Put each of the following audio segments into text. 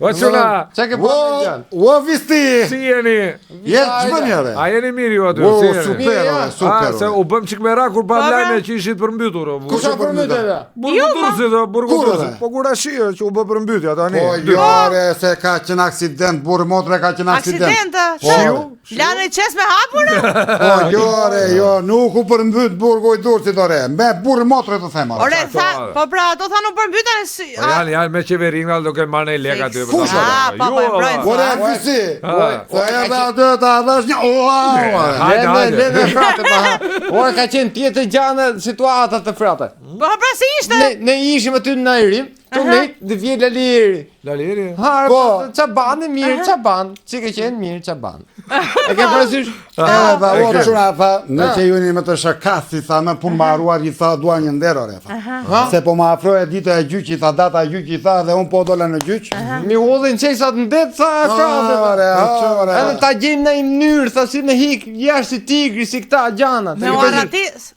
O qëna? Qa ke përnë gjallë? O visti! Si jeni? Jetë ç'bënjere? A jeni mirë ju aty? O, Si jeni? super, super. Se u bëm çik me ra kur bam lajme që ishit përmbytur. Kusha përmyteve? Burgutursi do, burgutursi. Kurre? Po kur ashije që u bë përmbytja tani. Po jore se ka qenë aksident, burë motre ka qenë aksident. Aksidenta? Lanë qes me hapur? Po jore, jo, nuk u përmbyt burgu i Durrësit ore, me burë motre të them. Ore, po pra, ato thanë u përmbytën si... Janë me qeverinë do kenë marrë lek aty. Kush? Pa, mbrojnë. Ore, fysi. Po edhe aty ta dhash një... Leve frate, pa. Ore, ka qenë tjetë gjana situatat të frate. Po pra si ishte? Ne ishim aty në ajrim, të ne dhe vje Laliri. Laliri? Harë, po, qa banë mirë, qa banë. Që ke qenë mirë, qa banë. E ke përësysh? Ore, shuna, tha, në që ju një me të shakasi, tha, me punë maruar, i tha, dua një nderore, tha. Se po ma afroje dita e gjyqi, tha, data e gjyqi, tha, dhe unë po dola në gjyq. Mi hodhin qesat në det, tha, frate. Ore. Edhe ta gjejmë në i mënyrë, tha, si në hik, jashtë si tigri, si këta gjana. Me aratis?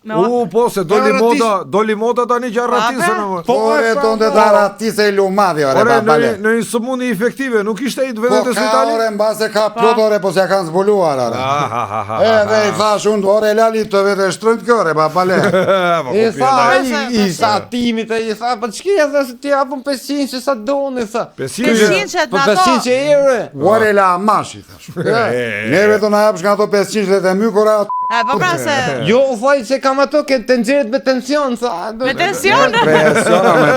Po, se doli moda tani që arratisën. Ore, tonë të arratise i lumadi, ore, babale. Në një sëmuni efektive, nuk ishte i të Po vedet e ka Itali? ore, në base ka plot ore, po s'ja kanë zbuluar, ore. Edhe i thash unë, ore, lali të vete shtrënt këre, babale. I tha, i sa timit, i tha, po qëkia, dhe se ti hapun 500 që sa doni, tha. 500 Po 500 euro. Ore, la amashi, thash. Neve të na japsh nga to 500 dhe të mykura. Po pra se... Jo, thaj se kam ato këtë të nxerit me tension, tha. Me tension? Me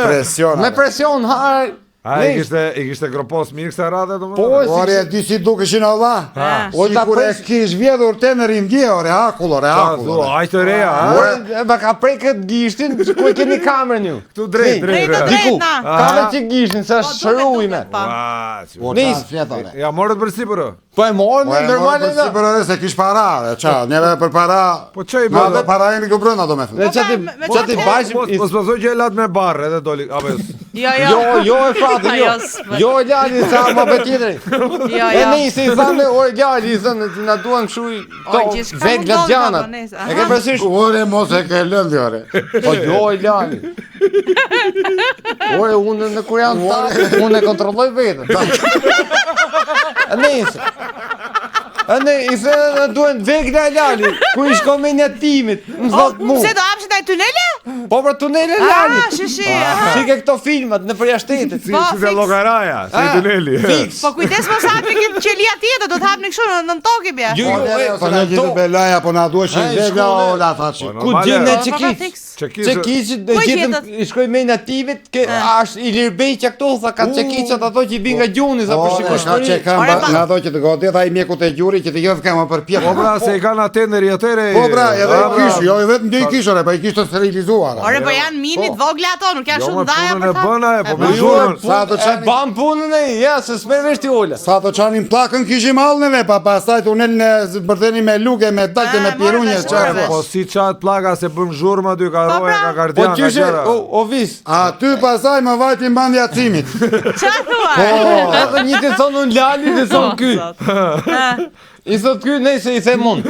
presion. Me presion, harë. A, i kishte gropos mirë kësa rate të më? Po, Ore, di si dukeshin Allah. O, ta Kur e kish vjedhur te në rimdje, ore, hakull, ore, hakull. Ajtë reja, ha? Ba ka prej këtë gishtin, që ku e keni kamerën ju? Këtu drejt. Diku, ka që gishtin, se është shërujme. Ja, morët për si përë? Po e morë në nërmale dhe? Për ore, se kish para, qa, njeve për para... Po që i bërë? Dhe para e një këbrëna, do me thë. Qa ti bashkë... Po s'pësoj që e latë me barë, edhe doli, Jo e frate, jo e lali, sa ma për tjetëri. E nisi, i thane, ore lali, i thane, që na duan këshu i veglat gjanat. E ke përësysh? Ore, mos e ke lëndi, ore. Po jo e lali. Ore, unë në kur janë ta, unë e kontrolloj vetën. E nisi. Ne, i se në duen vegla e lali, ku i shko me një timit, më thot mu. Se do apshin taj tunele? Po për tunele lali. Shishi. Si ke këto filmat në përja shtetit. Si të lokaraja, si tuneli. Fix. Po kujdes mos hapi këtë qelia tjetër, do të hapni kështu në tokë bje. Po në gjithë belaja, po na dueshin vegla o la thashi. Ku gjemë në qekic? Qekicit dhe gjithëm i shkoj me në timit, ashtë i lirbej që këto, tha ka qekicat ato që i bin nga gjuni, tha për shikoshmëri. Ka që kam nga ato që të godi, tha i mjeku të gjuri që të gjithë kema për pjekë. Po bra, se i kanë atender i atere... Po bra, edhe i kishë, jo i vetë ndë i kishë, pa i kishë të sterilizuar. Ore, po janë minit vogle ato, nuk janë shumë ndaja për ta. E bam punën e, ja, se s'me veshti ola. Sa të qanin plakën kishim halneve, pa pastaj tunelin e bërdeni me luke, me dakte, me pirunje, qarë. Po si qatë plaka se bëm zhurma dy ka roje, ka Po gardian, ka qyshe, gjera. o vis. A ty pasaj më vajti mbandja cimit. Qa thua? Edhe një të thonë unë lali dhe thonë ky. I thot ky, nejse i them unë.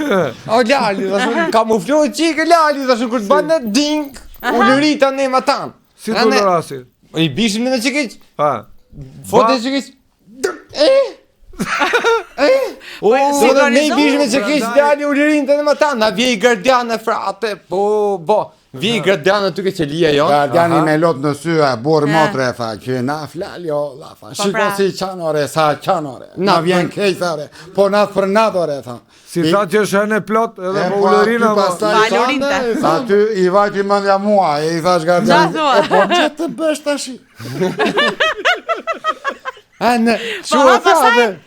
O lali, dhe shumë kamuflojë qike lali, dhe shumë kërë të banë ding, u lërita ne ma tanë. Si të lërasi? I bishim në qekic. Fote qekic. Se dhe ne i bishim në qekic, lali u lërita ne ma tanë. Na vje i gardian e frate, bo. Vje i gardian e tyke që lija jo. Gardiani me lot në sy, borë motre, tha, që na flali o, la, tha, shiko si qanore, sa qanore, na vjen kejtare, po natë për natore, tha. Si tha që shënë e plot, edhe po ullërina, Sa ty i vajti mëndja mua, e i thash gardiani, e po që të bësh tashi. Po ha pasaj?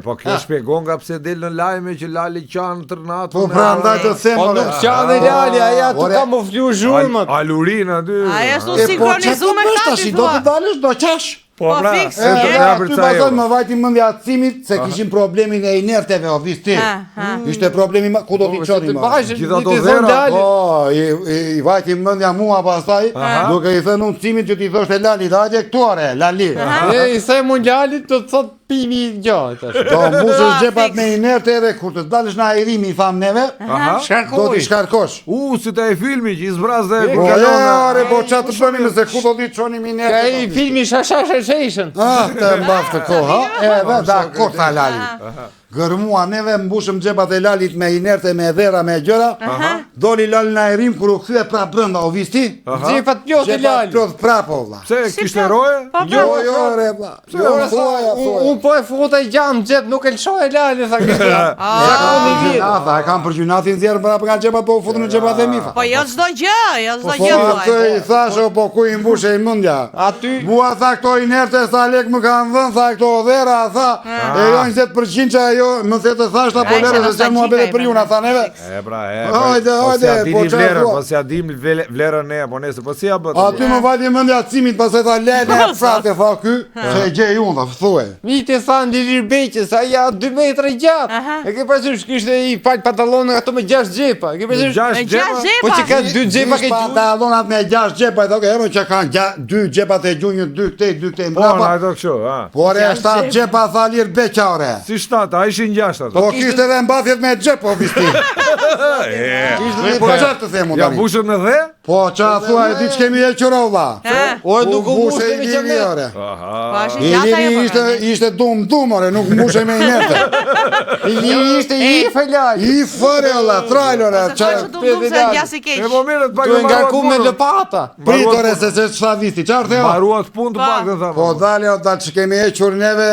Po kjo shpjegon nga pse del në lajme që lali qanë tërnatë. Po pra ndaj të them. Po nuk qanë dhe lali, aja të kamuflu zhurmët. Alurina dy. Aja shtu sinkronizu me këta që do të dalësh, do qash. Po pra, fiks. Ty pasaj më vajti mëndja cimit, se kishim problemin e inerteve, o visti. Ishte problemi, ku do t'i qoni ma. Gjitha to dhera. Po, i vajti mëndja mua pasaj, duke i thënë unë cimit që t'i thoshte lali, da atje këtuare, lali. I them unë lali të thot pimi gjatë. Do mbushësh xhepat me inerte edhe kur të dalësh në ajrimi i tham neve, do t'i shkarkosh. Si te e filmi që i zbraz dhe Po ore, po ç'a të bënim se ku do t'i çonim Ka inerte. i filmi Shashashashation. Të mbaftë koha, edhe dakor tha Lali. Gërmua neve mbushëm xhepat e Lalit me inerte, me dhera, me gjëra. Doli Lali në ajrim kur u kthye prap brenda, o visti? Xhepat plot e Xhepat Lali. plot prapë vlla. Pse kishte roje? Jo, ore vlla. Jo, thuaja. Unë po e futa i gjam xhep, nuk e lëshoj e Lali tha kështu. Ata e kam për gjunatin zjerë prapë nga xhepat, po u futën në xhepat e mi. Po jo çdo gjë, jo çdo Po gjë. atë i thasho, po ku i mbushe i mendja. Aty Bua tha këto inerte sa lek më kanë dhënë, tha këto dhera, tha. E jo 20% që ajo më the të thash ta polere se janë muhabete për ju na tha neve. Hajde, po vlerën, çfarë? po si a dim vlerën ne apo nëse po si ja bë. Aty më vati mendja cimit, pastaj tha lene e frate tha ky, se e gjej unë, tha thuaj. Mite thanë Lilir Beqës, aja 2 metra gjatë. E ke parasysh kishte i pal pantallon ato me 6 xhepa. E ke parasysh? 6 xhepa. Po që ka 2 xhepa ke gjuhë. Pantallonat me 6 xhepa, thonë ero që kanë 2 xhepat e gjunjë, 2 këtej, 2 këtej Po na mbrapa. ato kështu, ha. Por e 7 xhepa tha Lir Beqare. Si 7, a ishin 6 ato. Po kishte edhe mbathjet me xhep, o visti. Po çfarë të them Ja unë? bushën me dhe? Po ç'a thua, e di ç'kemi e qurova. O nuk u Mbushe mushte i me liri çamë. ore. Po është I gjata liri ajo. ishte dum ore, nuk mbushe me inerte. Lilir ishte i falaj. I fare olla, trajlore, Sa çfarë ç'a do të se gjasi E keq. po mirë të Tu e paguaj ngarku me lopata. pritore se ç'a visti, çfarë theu? Mbaruat punë të pak të tha. Po dale o dal ç'kemi hequr neve.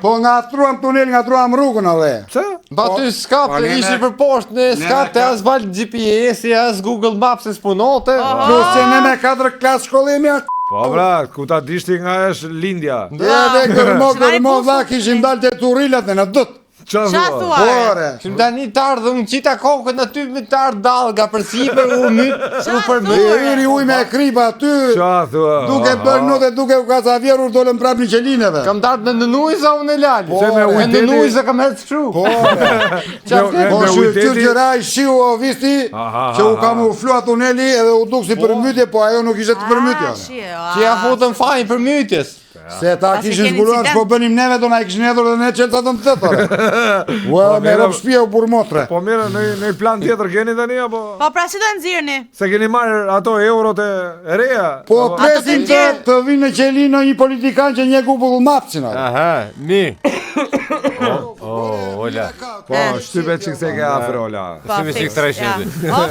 Po ngatruam tunel, ngatruam rrugën edhe. Pse? Ba ty skap, Po, nene- ishi për poshtë në skap të as val GPS-i, as Google Maps e s'punote. Plus që ne me 4 klasë shkollimi atë. Po bra, ku ta dishti nga është lindja. Edhe gërmo vlla kishim dalë te turrilat në dët. Qa Qa thua? thua? Ore. Që tani të ardhë unë qita kokën aty me të ardhë dalga për sipër u mytë u për E mytë. iri uj me kripa aty. Qa thua? Duke bërë note, duke u kacavjerur, dolën prap një qelineve. Kam dartë në nënujza unë e lali. Se me E ujteti- nënujza kam herë të shkru. Po, Me- po me shqyrë ujteti- gjëra i shiu o visti, që u kamuflua tuneli edhe u duk si përmytje, po ajo nuk ishte të përmytje. Që ja futën fajin për mytjes. Se ta Pasi kishin keni zbuluar incident. që po bënim neve, do na i kishin hedhur dhe ne qelë të të të të. Ua, me mirë, rob shpia u burmotre. Po mirë, në plan tjetër keni tani apo? Po pra si do e nxirrni? Se keni marrë ato eurot e reja? Po Apo- presim Ato të të vinë në qelinë një politikan që një Google Mapsin. Aha, mi. Ola. Po, shtypet që se ke afro, ola. Po, Si me fix, si 300. ja. Po,